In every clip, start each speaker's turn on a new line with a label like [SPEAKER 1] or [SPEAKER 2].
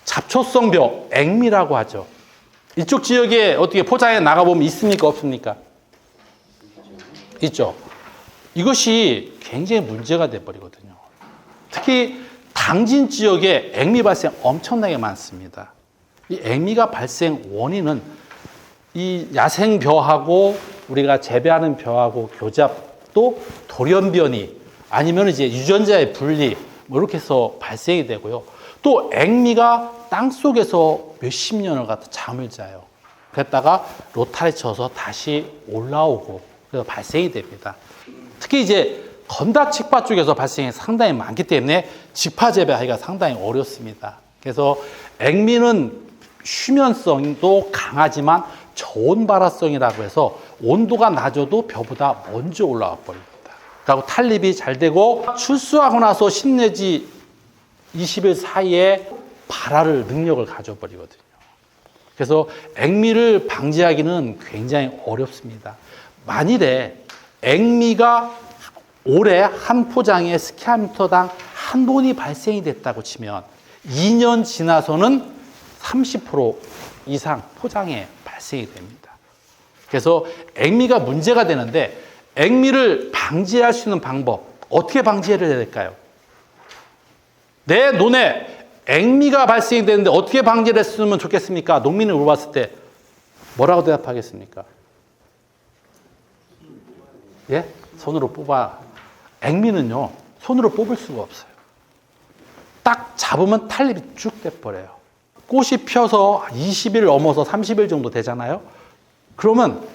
[SPEAKER 1] 잡초성 벼, 액미라고 하죠. 이쪽 지역에 어떻게 포장해 나가보면 있습니까? 없습니까? 있죠. 이것이 굉장히 문제가 돼버리거든요. 특히 당진 지역에 액미 발생 엄청나게 많습니다. 이 액미가 발생 원인은 이 야생 벼하고 우리가 재배하는 벼하고 교잡 또 돌연변이 아니면 이제 유전자의 분리 뭐 이렇게 해서 발생이 되고요. 또 액미가 땅 속에서 몇십 년을 갖다 잠을 자요. 그랬다가 로타리 쳐서 다시 올라오고 그래서 발생이 됩니다. 특히 이제 건다 직파 쪽에서 발생이 상당히 많기 때문에 직파 재배하기가 상당히 어렵습니다. 그래서 액미는 휴면성도 강하지만 저온 발화성이라고 해서 온도가 낮아도 벼보다 먼저 올라와 버립니다. 그리고 탄립이 잘 되고 출수하고 나서 10 내지 20일 사이에 발화를 능력을 가져버리거든요. 그래서 액미를 방지하기는 굉장히 어렵습니다. 만일에 액미가 올해 한 포장에 스퀘어미터당 한 돈이 발생이 됐다고 치면 2년 지나서는 30% 이상 포장에 발생이 됩니다. 그래서 액미가 문제가 되는데 액미를 방지할 수 있는 방법 어떻게 방지해야 될까요? 내 논에 액미가 발생이 되는데 어떻게 방지를 했으면 좋겠습니까? 농민을 물어봤을 때 뭐라고 대답하겠습니까? 예? 손으로 뽑아. 액미는요, 손으로 뽑을 수가 없어요. 딱 잡으면 탄립이 쭉 돼버려요. 꽃이 펴서 20일 넘어서 30일 정도 되잖아요. 그러면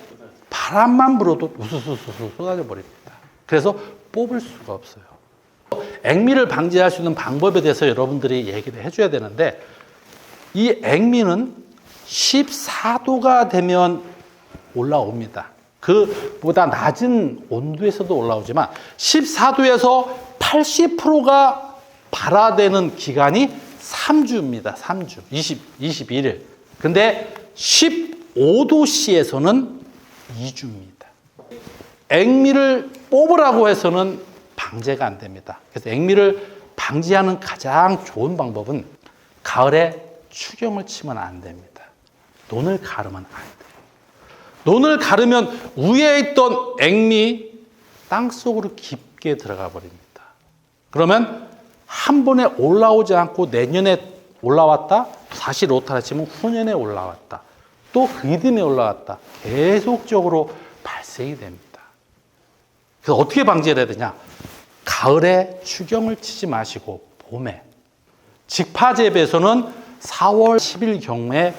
[SPEAKER 1] 바람만 불어도 우수수수 쏟아져 버립니다. 그래서 뽑을 수가 없어요. 액미를 방지할 수 있는 방법에 대해서 여러분들이 얘기를 해줘야 되는데 이 액미는 14도가 되면 올라옵니다. 그보다 낮은 온도에서도 올라오지만 14도에서 80%가 발화되는 기간이 3주입니다. 3주. 21일. 근데 15도씨에서는 2주입니다. 액미를 뽑으라고 해서는 방제가 안 됩니다. 그래서 액미를 방지하는 가장 좋은 방법은 가을에 추경을 치면 안 됩니다. 논을 가르면 안 돼요. 논을 가르면 위에 있던 액미 땅속으로 깊게 들어가 버립니다. 그러면 한 번에 올라오지 않고 내년에 올라왔다, 다시 로타리 치면 후년에 올라왔다, 또 그 이듬해 올라왔다. 계속적으로 발생이 됩니다. 그래서 어떻게 방지해야 되냐? 가을에 추경을 치지 마시고 봄에 직파재배에서는 4월 10일 경에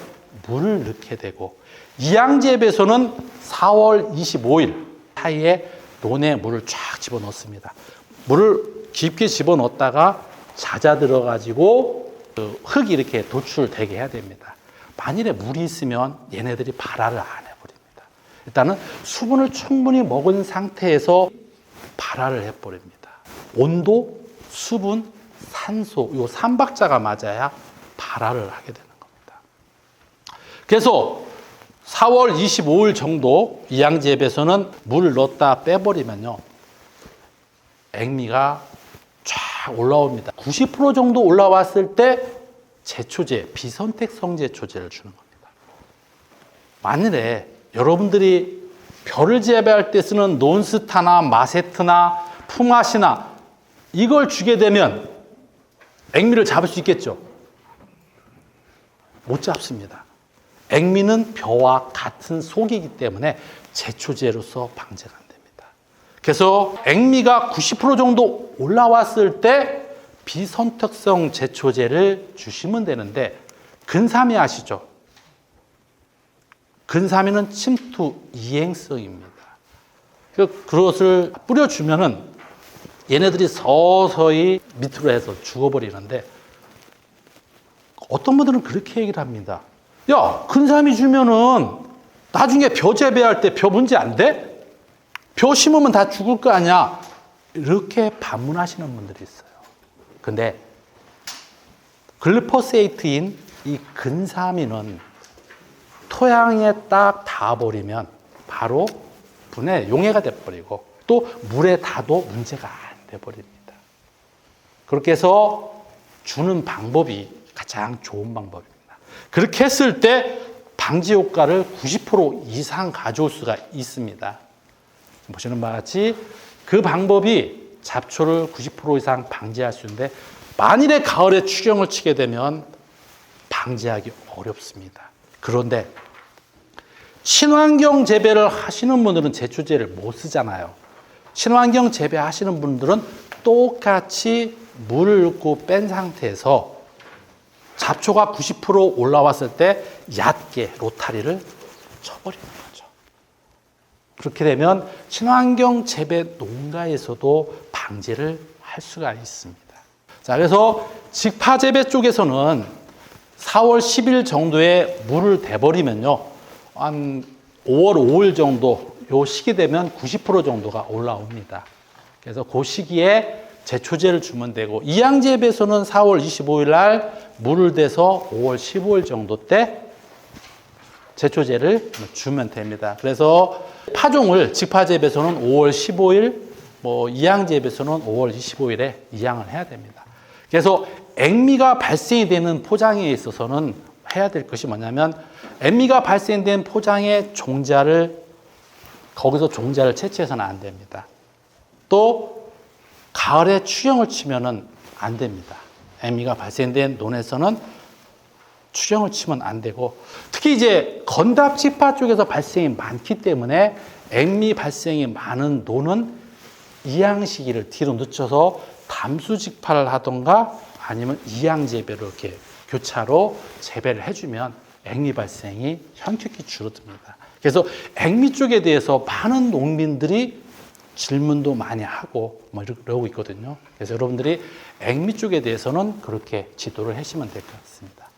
[SPEAKER 1] 물을 넣게 되고 이양재배에서는 4월 25일 사이에 논에 물을 쫙 집어넣습니다. 물을 깊게 집어넣었다가 잦아들어 가지고 흙이 이렇게 도출되게 해야 됩니다. 만일에 물이 있으면 얘네들이 발화를 안 해버립니다. 일단은 수분을 충분히 먹은 상태에서 발화를 해버립니다. 온도, 수분, 산소 이 3박자가 맞아야 발화를 하게 되는 겁니다. 그래서 4월 25일 정도 이양재배에서는 물을 넣었다 빼버리면요 액미가 쫙 올라옵니다. 90% 정도 올라왔을 때 제초제, 비선택성 제초제를 주는 겁니다. 만일에 여러분들이 벼를 재배할 때 쓰는 논스타나 마세트나 품앗이나 이걸 주게 되면 액미를 잡을 수 있겠죠? 못 잡습니다. 액미는 벼와 같은 속이기 때문에 제초제로서 방제가 안 됩니다. 그래서 액미가 90% 정도 올라왔을 때 비선택성 제초제를 주시면 되는데 근사미 아시죠? 근사미는 침투 이행성입니다. 그것을 뿌려주면은 얘네들이 서서히 밑으로 해서 죽어버리는데 어떤 분들은 그렇게 얘기를 합니다. 야, 근사미 주면은 나중에 벼 재배할 때 벼 문제 안 돼? 벼 심으면 다 죽을 거 아니야? 이렇게 반문하시는 분들이 있어요. 근데 글리포세이트인 이 근사미는 토양에 딱 닿아버리면 바로 분해 용해가 돼버리고 또 물에 닿아도 문제가 안 돼버립니다. 그렇게 해서 주는 방법이 가장 좋은 방법입니다. 그렇게 했을 때 방지 효과를 90% 이상 가져올 수가 있습니다. 보시는 바와 같이 그 방법이 잡초를 90% 이상 방지할 수 있는데 만일에 가을에 추경을 치게 되면 방지하기 어렵습니다. 그런데 친환경 재배를 하시는 분들은 제초제를 못 쓰잖아요. 친환경 재배 하시는 분들은 똑같이 물을 넣고 뺀 상태에서 잡초가 90% 올라왔을 때 얕게 로타리를 쳐버리는 거죠. 그렇게 되면 친환경 재배 농가에서도 방지를 할 수가 있습니다. 자, 그래서 직파 재배 쪽에서는 4월 10일 정도에 물을 대버리면요, 한 5월 5일 정도 요 시기 되면 90% 정도가 올라옵니다. 그래서 그 시기에 제초제를 주면 되고, 이양 재배에서는 4월 25일 날 물을 대서 5월 15일 정도 때 제초제를 주면 됩니다. 그래서 파종을 직파 재배에서는 5월 15일, 이양 재배에서는 5월 25일에 이양을 해야 됩니다. 그래서 액미가 발생이 되는 포장에 있어서는 해야 될 것이 뭐냐면, 액미가 발생된 포장의 거기서 종자를 채취해서는 안 됩니다. 또 가을에 추경을 치면은 안 됩니다. 액미가 발생된 논에서는 추경을 치면 안 되고, 특히 이제 건답 직파 쪽에서 발생이 많기 때문에 액미 발생이 많은 논은 이양 시기를 뒤로 늦춰서 담수 직파를 하던가 아니면 이양 재배로 이렇게 교차로 재배를 해주면 액미 발생이 현격히 줄어듭니다. 그래서 액미 쪽에 대해서 많은 농민들이 질문도 많이 하고 이러고 있거든요. 그래서 여러분들이 액미 쪽에 대해서는 그렇게 지도를 하시면 될 것 같습니다.